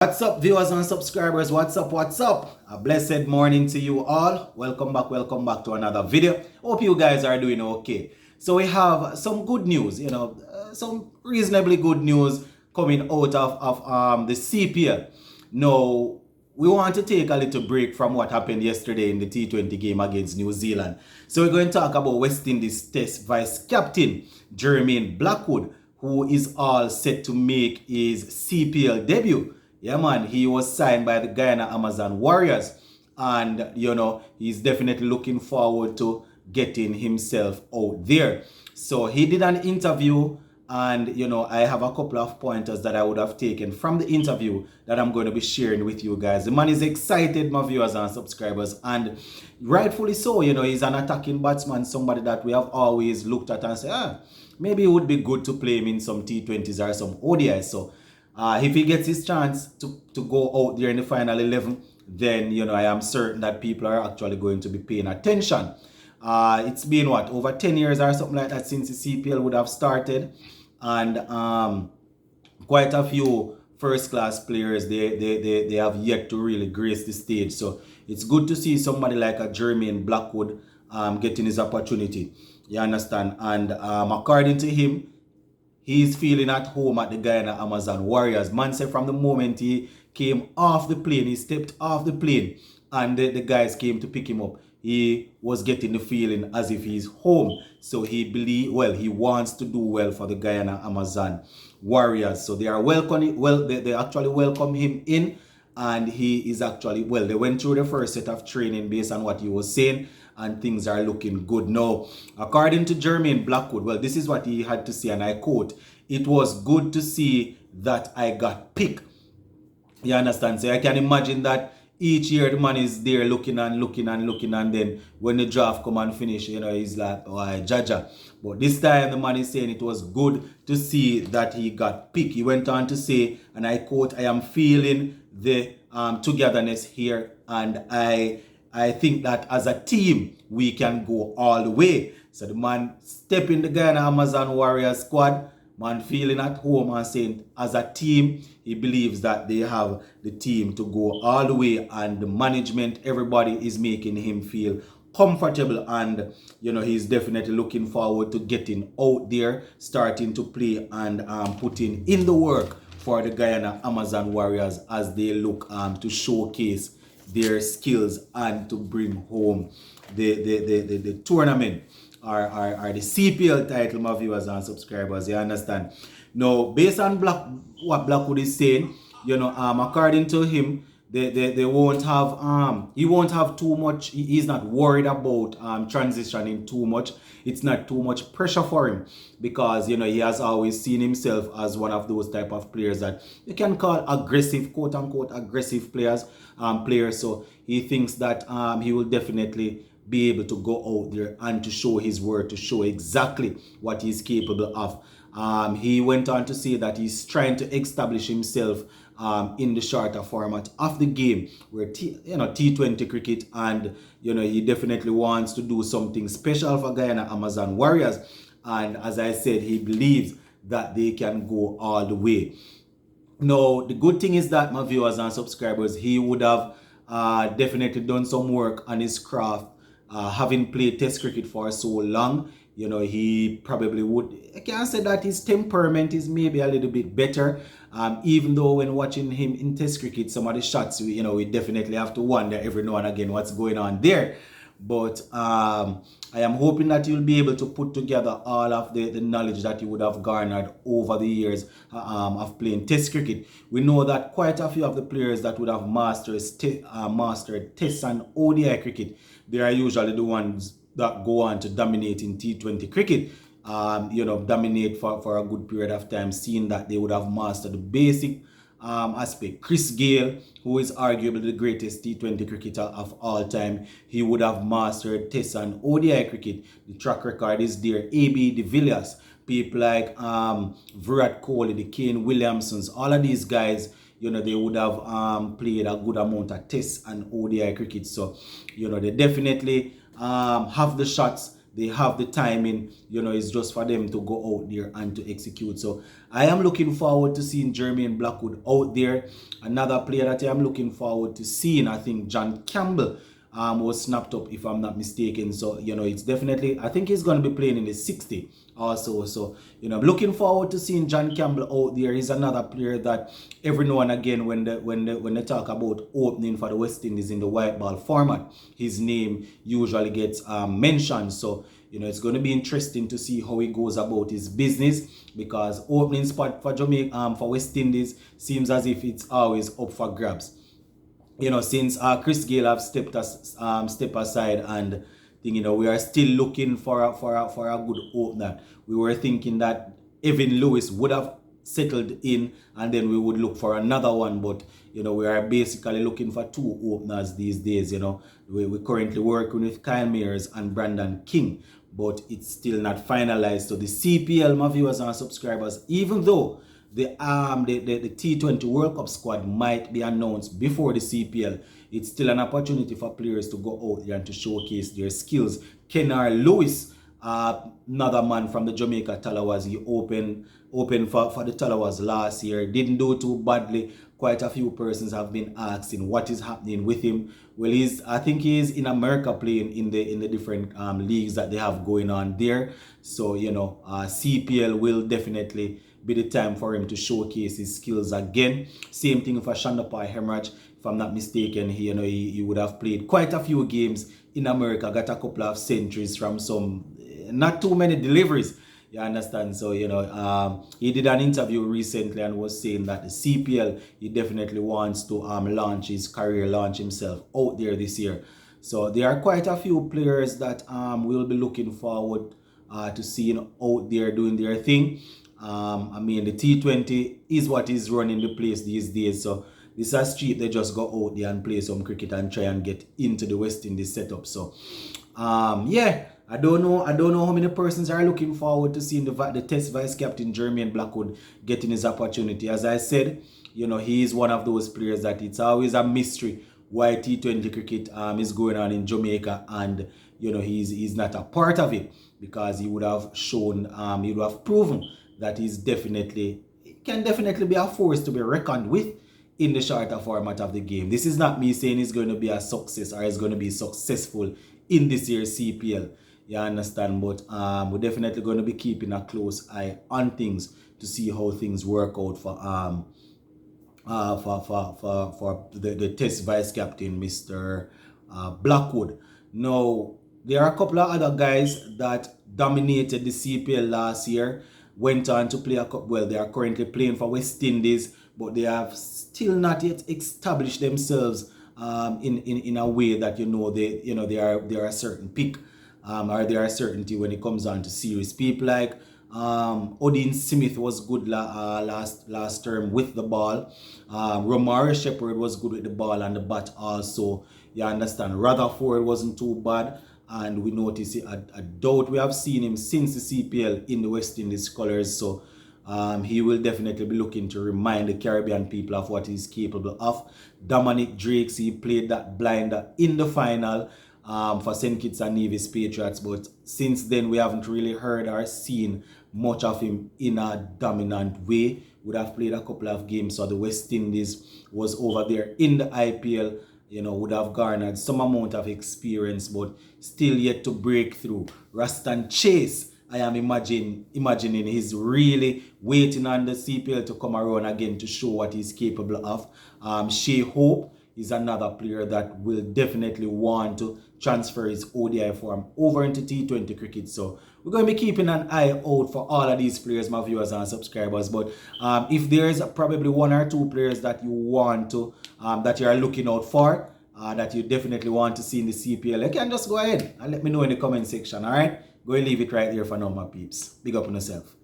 What's up, viewers and subscribers? What's up? What's up? A blessed morning to you all. Welcome back to another video. Hope you guys are doing okay. So we have some good news, some reasonably good news coming out of the CPL. Now, we want to take a little break from what happened yesterday in the T20 game against New Zealand. So we're going to talk about West Indies Test Vice Captain Jermaine Blackwood, who is all set to make his CPL debut. Yeah, man, he was signed by the Guyana Amazon Warriors. And, he's definitely looking forward to getting himself out there. So he did an interview, and, I have a couple of pointers that I would have taken from the interview that I'm going to be sharing with you guys. The man is excited, my viewers and subscribers, and rightfully so. He's an attacking batsman, somebody that we have always looked at and said, maybe it would be good to play him in some T20s or some ODIs. So, if he gets his chance to go out there in the final 11, then, I am certain that people are actually going to be paying attention. It's been, over 10 years or something like that since the CPL would have started. And quite a few first-class players, they have yet to really grace the stage. So it's good to see somebody like a Jermaine Blackwood getting his opportunity. You understand? And according to him, he's feeling at home at the Guyana Amazon Warriors. Man said from the moment he came off the plane, he stepped off the plane, and the guys came to pick him up, he was getting the feeling as if he's home. So he wants to do well for the Guyana Amazon Warriors. So they actually welcome him in, and he is actually, they went through the first set of training based on what he was saying, and things are looking good now. According to Jermaine Blackwood, this is what he had to say, and I quote, "It was good to see that I got picked." You understand? So I can imagine that each year the man is there looking, and then when the draft come and finish, he's like, oh, Jaja. But this time the man is saying it was good to see that he got picked. He went on to say, and I quote, "I am feeling the togetherness here, and I think that as a team, we can go all the way." So the man step in the Guyana Amazon Warriors squad, man feeling at home and saying as a team, he believes that they have the team to go all the way, and the management, everybody is making him feel comfortable, and he's definitely looking forward to getting out there, starting to play, and putting in the work for the Guyana Amazon Warriors as they look to showcase their skills and to bring home the tournament or the CPL title, my viewers and subscribers. You understand? Now, based on what Blackwood is saying, according to him, they won't have he won't have too much. He's not worried about transitioning too much. It's not too much pressure for him, because he has always seen himself as one of those type of players that you can call aggressive, quote unquote aggressive players. So he thinks that he will definitely be able to go out there and to show his worth, to show exactly what he's capable of. He went on to say that he's trying to establish himself in the shorter format of the game, where T20 cricket, and he definitely wants to do something special for Guyana Amazon Warriors. And as I said, he believes that they can go all the way. Now, the good thing is that, my viewers and subscribers, he would have definitely done some work on his craft, having played Test cricket for so long. He probably would, I can't say that his temperament is maybe a little bit better, even though when watching him in Test cricket, some of the shots, we definitely have to wonder every now and again what's going on there. But I am hoping that you'll be able to put together all of the knowledge that you would have garnered over the years of playing Test cricket. We know that quite a few of the players that would have mastered Test and ODI cricket, they are usually the ones that go on to dominate in T20 cricket. Dominate for a good period of time, seeing that they would have mastered the basic aspect. Chris Gayle, who is arguably the greatest T20 cricketer of all time, he would have mastered Test and ODI cricket. The track record is there. A.B. de Villiers, people like Virat Kohli, the Kane Williamsons, all of these guys, they would have played a good amount of Test and ODI cricket. So, they definitely have the shots, they have the timing, it's just for them to go out there and to execute. So I am looking forward to seeing Jermaine Blackwood out there. Another player that I am looking forward to seeing, I think John Campbell was snapped up, if I'm not mistaken. So, it's definitely, I think he's going to be playing in the 60 also. So, I'm looking forward to seeing John Campbell out there. He's another player that every now and again, when they talk about opening for the West Indies in the white ball format, his name usually gets mentioned. So, it's going to be interesting to see how he goes about his business, because opening spot for Jamaica, for West Indies, seems as if it's always up for grabs. Since Chris Gayle have stepped aside, and we are still looking for a good opener. We were thinking that Evan Lewis would have settled in, and then we would look for another one. But we are basically looking for two openers these days. We're currently working with Kyle Mayers and Brandon King, but it's still not finalized. So the CPL, my viewers and subscribers, even though the T20 World Cup squad might be announced before the CPL, it's still an opportunity for players to go out there and to showcase their skills. Kenar Lewis, another man from the Jamaica Talawas, he opened for the Talawas last year, didn't do too badly. Quite a few persons have been asking what is happening with him. Well, I think he's in America playing in the different leagues that they have going on there. So CPL will definitely be the time for him to showcase his skills again. Same thing for Shandapar Hemraj. If I'm not mistaken, he would have played quite a few games in America, got a couple of centuries from some, not too many deliveries. You understand? So, he did an interview recently and was saying that the CPL, he definitely wants to launch his career, launch himself out there this year. So there are quite a few players that we'll be looking forward to seeing out there doing their thing. I mean, the T20 is what is running the place these days. So this is cheap. They just go out there and play some cricket and try and get into the West Indies setup. So, yeah, I don't know how many persons are looking forward to seeing the Test vice captain Jermaine Blackwood getting his opportunity. As I said, he is one of those players that it's always a mystery why T20 cricket is going on in Jamaica, and he's not a part of it, because he would have shown, he would have proven that can definitely be a force to be reckoned with in the shorter format of the game. This is not me saying he's going to be a success or he's going to be successful in this year's CPL. You understand? But we're definitely going to be keeping a close eye on things to see how things work out for the Test vice captain, Mr. Blackwood. Now, there are a couple of other guys that dominated the CPL last year, went on to play they are currently playing for West Indies, but they have still not yet established themselves in a way that they are a certain pick, or they are a certainty when it comes on to series. People like Odin Smith was good last term with the ball. Romari Shepherd was good with the ball and the bat also. You understand? Rutherford wasn't too bad. And we notice a doubt we have seen him since the CPL in the West Indies colours. So he will definitely be looking to remind the Caribbean people of what he's capable of. Dominic Drakes, he played that blinder in the final for St. Kitts and Nevis Patriots. But since then, we haven't really heard or seen much of him in a dominant way. Would have played a couple of games. So the West Indies was over there in the IPL. Would have garnered some amount of experience, but still yet to break through. Rastan Chase, I am imagining he's really waiting on the CPL to come around again to show what he's capable of. Shea Hope is another player that will definitely want to transfer his ODI form over into T20 cricket. So we're going to be keeping an eye out for all of these players, my viewers and subscribers. But if there's probably one or two players that you want to, that you are looking out for, that you definitely want to see in the CPL, you can just go ahead and let me know in the comment section, all right? Go and leave it right there for now, my peeps. Big up on yourself.